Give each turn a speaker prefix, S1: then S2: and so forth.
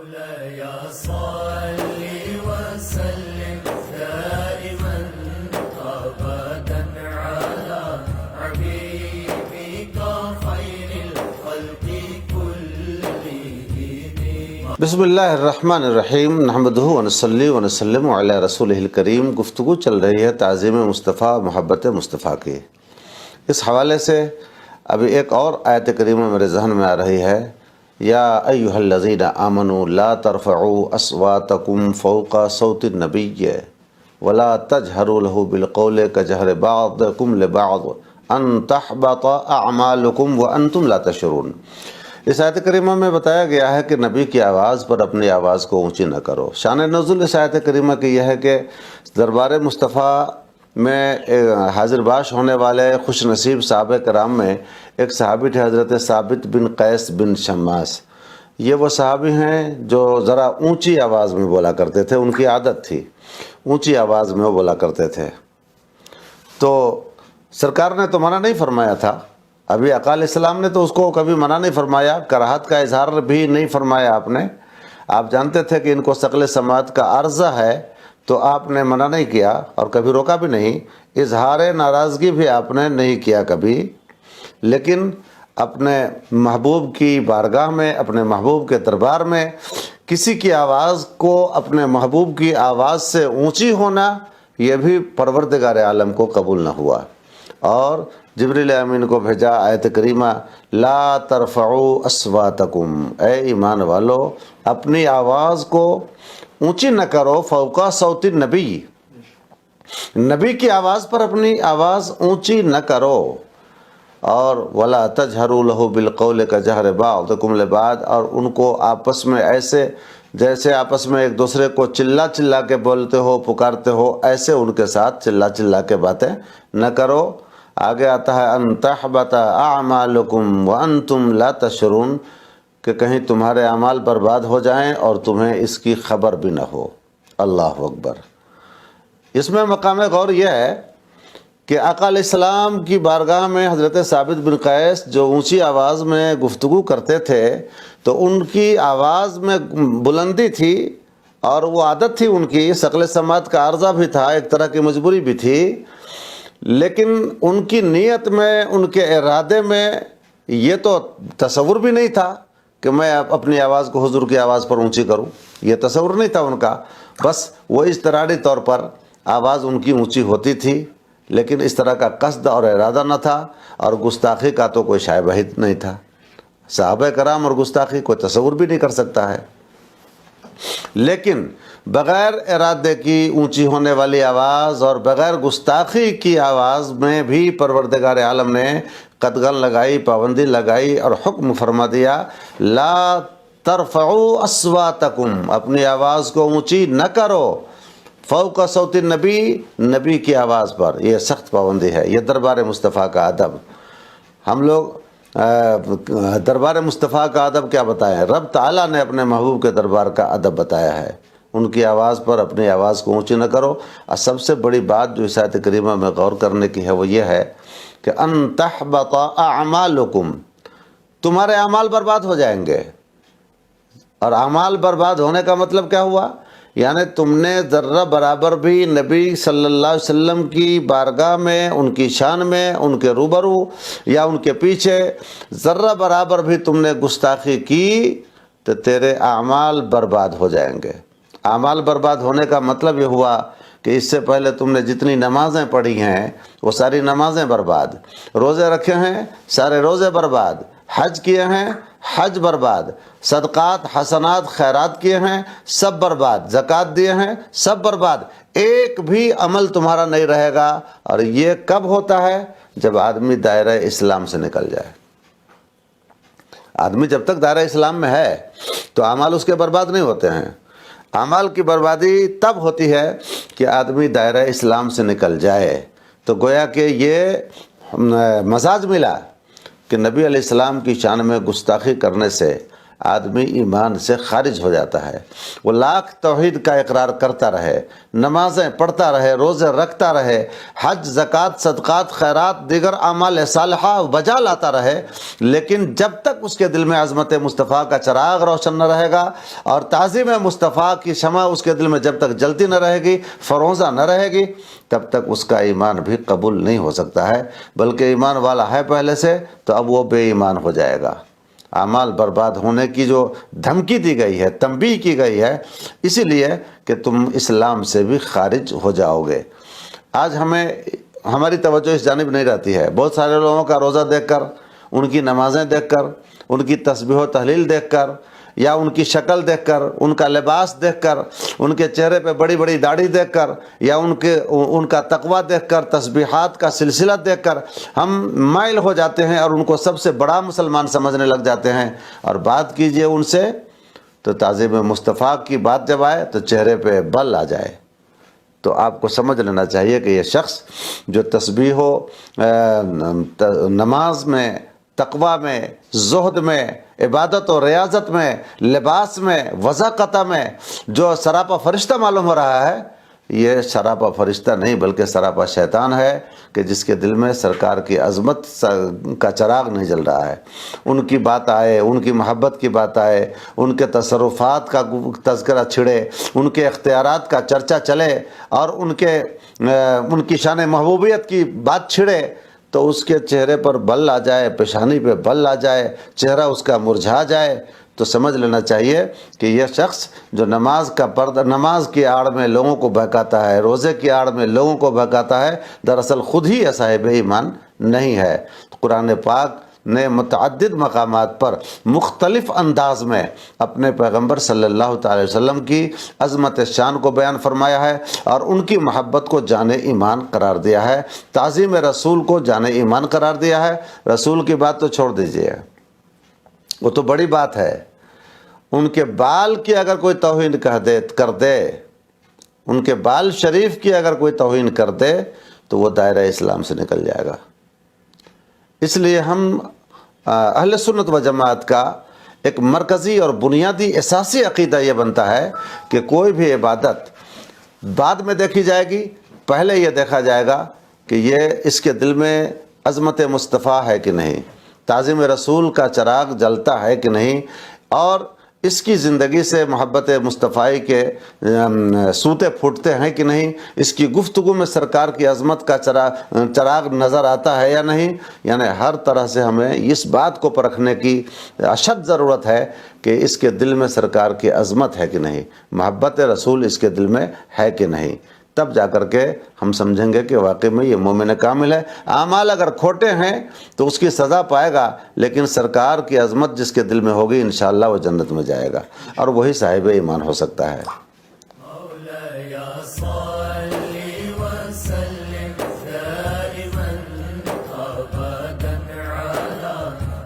S1: بسم اللہ الرحمن الرحیم نحمدہ ونصلی ونسلم علی رسولہ الکریم۔ گفتگو چل رہی ہے تعظیم مصطفیٰ، محبت مصطفیٰ کی۔ اس حوالے سے ابھی ایک اور آیت کریمہ میرے ذہن میں آ رہی ہے، یا ایھا الذین آمنوا لا ترفعوا اصواتکم فوق صوت النبی ولا تجہروا لہ بالقول کجہر بعضکم لبعض ان تحبط اعمالکم وانتم لا تشعرون۔ اس آیت کریمہ میں بتایا گیا ہے کہ نبی کی آواز پر اپنی آواز کو اونچی نہ کرو۔ شان نزول اس آیت کریمہ کی یہ ہے کہ دربار مصطفیٰ میں حاضر باش ہونے والے خوش نصیب صحابہ کرام میں ایک صحابی تھے، حضرت ثابت بن قیس بن شماس۔ یہ وہ صحابی ہیں جو ذرا اونچی آواز میں بولا کرتے تھے، ان کی عادت تھی اونچی آواز میں وہ بولا کرتے تھے۔ تو سرکار نے تو منع نہیں فرمایا تھا، ابھی آقا علیہ السلام نے تو اس کو کبھی منع نہیں فرمایا، کراہت کا اظہار بھی نہیں فرمایا آپ نے۔ آپ جانتے تھے کہ ان کو ثقل سماعت کا عرضہ ہے، تو آپ نے منع نہیں کیا اور کبھی روکا بھی نہیں، اظہار ناراضگی بھی آپ نے نہیں کیا کبھی۔ لیکن اپنے محبوب کی بارگاہ میں، اپنے محبوب کے دربار میں کسی کی آواز کو اپنے محبوب کی آواز سے اونچی ہونا، یہ بھی پروردگار عالم کو قبول نہ ہوا، اور جبریل امین کو بھیجا آیت کریمہ لا ترفعوا اصواتکم، اے ایمان والو اپنی آواز کو اونچی نہ کرو، فوق صوت النبی، نبی کی آواز پر اپنی آواز اونچی نہ کرو، اور ولا تجہروا لہ بالقول کجہر بعضکم لبعض، اور ان کو آپس میں ایسے جیسے آپس میں ایک دوسرے کو چلا چلا کے بولتے ہو، پکارتے ہو، ایسے ان کے ساتھ چلا چلا کے باتیں نہ کرو۔ آگے آتا ہے ان تحبط اعمالکم وانتم لا تشعرون، کہ کہیں تمہارے اعمال برباد ہو جائیں اور تمہیں اس کی خبر بھی نہ ہو۔ اللہ اکبر۔ اس میں مقام غور یہ ہے کہ آقا علیہ السلام کی بارگاہ میں حضرت ثابت بن قیس جو اونچی آواز میں گفتگو کرتے تھے، تو ان کی آواز میں بلندی تھی، اور وہ عادت تھی ان کی، ثقل سماعت کا عرضہ بھی تھا، ایک طرح کی مجبوری بھی تھی، لیکن ان کی نیت میں، ان کے ارادے میں یہ تو تصور بھی نہیں تھا کہ میں اپنی آواز کو حضور کی آواز پر اونچی کروں، یہ تصور نہیں تھا ان کا۔ بس وہ اضطراری طور پر آواز ان کی اونچی ہوتی تھی، لیکن اس طرح کا قصد اور ارادہ نہ تھا، اور گستاخی کا تو کوئی شائبہ ہی نہیں تھا۔ صحابہ کرام اور گستاخی کوئی تصور بھی نہیں کر سکتا ہے، لیکن بغیر ارادے کی اونچی ہونے والی آواز اور بغیر گستاخی کی آواز میں بھی پروردگار عالم نے قدغن لگائی، پابندی لگائی، اور حکم فرما دیا لا ترفعوا اصواتکم، اپنی آواز کو اونچی نہ کرو، فوق صوت النبی، نبی کی آواز پر۔ یہ سخت پابندی ہے، یہ دربار مصطفیٰ کا ادب۔ ہم لوگ دربار مصطفیٰ کا ادب کیا بتائیں؟ رب تعالیٰ نے اپنے محبوب کے دربار کا ادب بتایا ہے، ان کی آواز پر اپنی آواز کو اونچی نہ کرو۔ اور سب سے بڑی بات جو اس آیت کریمہ میں غور کرنے کی ہے وہ یہ ہے کہ ان تحبط اعمالکم، تمہارے اعمال برباد ہو جائیں گے۔ اور اعمال برباد ہونے کا مطلب کیا ہوا؟ یعنی تم نے ذرہ برابر بھی نبی صلی اللہ علیہ وسلم کی بارگاہ میں، ان کی شان میں، ان کے روبرو یا ان کے پیچھے ذرہ برابر بھی تم نے گستاخی کی، تو تیرے اعمال برباد ہو جائیں گے۔ اعمال برباد ہونے کا مطلب یہ ہوا کہ اس سے پہلے تم نے جتنی نمازیں پڑھی ہیں وہ ساری نمازیں برباد، روزے رکھے ہیں سارے روزے برباد، حج کیے ہیں حج برباد، صدقات حسنات خیرات کیے ہیں سب برباد، زکوٰۃ دیے ہیں سب برباد، ایک بھی عمل تمہارا نہیں رہے گا۔ اور یہ کب ہوتا ہے؟ جب آدمی دائرہ اسلام سے نکل جائے۔ آدمی جب تک دائرہ اسلام میں ہے تو اعمال اس کے برباد نہیں ہوتے ہیں۔ اعمال کی بربادی تب ہوتی ہے کہ آدمی دائرہ اسلام سے نکل جائے۔ تو گویا کہ یہ مزاج ملا کہ نبی علیہ السلام کی شان میں گستاخی کرنے سے، آدمی ایمان سے خارج ہو جاتا ہے۔ وہ لاکھ توحید کا اقرار کرتا رہے، نمازیں پڑھتا رہے، روزے رکھتا رہے، حج، زکوٰۃ، صدقات، خیرات، دیگر اعمال صالحہ بجا لاتا رہے، لیکن جب تک اس کے دل میں عظمت مصطفیٰ کا چراغ روشن نہ رہے گا اور تعظیم مصطفیٰ کی شمع اس کے دل میں جب تک جلتی نہ رہے گی، فروزہ نہ رہے گی، تب تک اس کا ایمان بھی قبول نہیں ہو سکتا ہے، بلکہ ایمان والا ہے پہلے سے تو اب وہ بے ایمان ہو جائے گا۔ اعمال برباد ہونے کی جو دھمکی دی گئی ہے، تنبیہ کی گئی ہے، اسی لیے کہ تم اسلام سے بھی خارج ہو جاؤ گے۔ آج ہماری توجہ اس جانب نہیں رہتی ہے۔ بہت سارے لوگوں کا روزہ دیکھ کر، ان کی نمازیں دیکھ کر، ان کی تسبیح و تحلیل دیکھ کر، یا ان کی شکل دیکھ کر، ان کا لباس دیکھ کر، ان کے چہرے پہ بڑی بڑی داڑھی دیکھ کر، یا ان کا تقویٰ دیکھ کر، تسبیحات کا سلسلہ دیکھ کر ہم مائل ہو جاتے ہیں اور ان کو سب سے بڑا مسلمان سمجھنے لگ جاتے ہیں، اور بات کیجئے ان سے تو تعظیم مصطفیٰ کی بات جب آئے تو چہرے پہ بل آ جائے۔ تو آپ کو سمجھ لینا چاہیے کہ یہ شخص جو تسبیح و نماز میں، تقویٰ میں، زہد میں، عبادت و ریاضت میں، لباس میں، وضاقتہ میں جو سراپا فرشتہ معلوم ہو رہا ہے، یہ سراپا فرشتہ نہیں بلکہ سراپا شیطان ہے کہ جس کے دل میں سرکار کی عظمت کا چراغ نہیں جل رہا ہے۔ ان کی بات آئے، ان کی محبت کی بات آئے، ان کے تصرفات کا تذکرہ چھڑے، ان کے اختیارات کا چرچا چلے اور ان کی شان محبوبیت کی بات چھڑے تو اس کے چہرے پر بل آ جائے، پیشانی پہ بل آ جائے، چہرہ اس کا مرجھا جائے، تو سمجھ لینا چاہیے کہ یہ شخص جو نماز کی آڑ میں لوگوں کو بہکاتا ہے، روزے کی آڑ میں لوگوں کو بہکاتا ہے، دراصل خود ہی صاحب ایمان نہیں ہے۔ قرآن پاک نے متعدد مقامات پر مختلف انداز میں اپنے پیغمبر صلی اللہ تعالی وسلم کی عظمت شان کو بیان فرمایا ہے اور ان کی محبت کو جان ایمان قرار دیا ہے، تعظیم رسول کو جان ایمان قرار دیا ہے۔ رسول کی بات تو چھوڑ دیجئے، وہ تو بڑی بات ہے، ان کے بال کی اگر کوئی توہین کر دے، ان کے بال شریف کی اگر کوئی توہین کر دے تو وہ دائرہ اسلام سے نکل جائے گا۔ اس لیے ہم اہل سنت و جماعت کا ایک مرکزی اور بنیادی اساسی عقیدہ یہ بنتا ہے کہ کوئی بھی عبادت بعد میں دیکھی جائے گی، پہلے یہ دیکھا جائے گا کہ یہ اس کے دل میں عظمت مصطفیٰ ہے کہ نہیں، تعظیم رسول کا چراغ جلتا ہے کہ نہیں، اور اس کی زندگی سے محبت مصطفیٰ کے سوتے پھوٹتے ہیں کہ نہیں، اس کی گفتگو میں سرکار کی عظمت کا چراغ نظر آتا ہے یا نہیں۔ یعنی ہر طرح سے ہمیں اس بات کو پرکھنے کی اشد ضرورت ہے کہ اس کے دل میں سرکار کی عظمت ہے کہ نہیں، محبت رسول اس کے دل میں ہے کہ نہیں، تب جا کر کے ہم سمجھیں گے کہ واقعی میں یہ مومن کامل ہے۔ اعمال اگر کھوٹے ہیں تو اس کی سزا پائے گا، لیکن سرکار کی عظمت جس کے دل میں ہوگی انشاءاللہ وہ جنت میں جائے گا اور وہی صاحب ایمان ہو سکتا ہے۔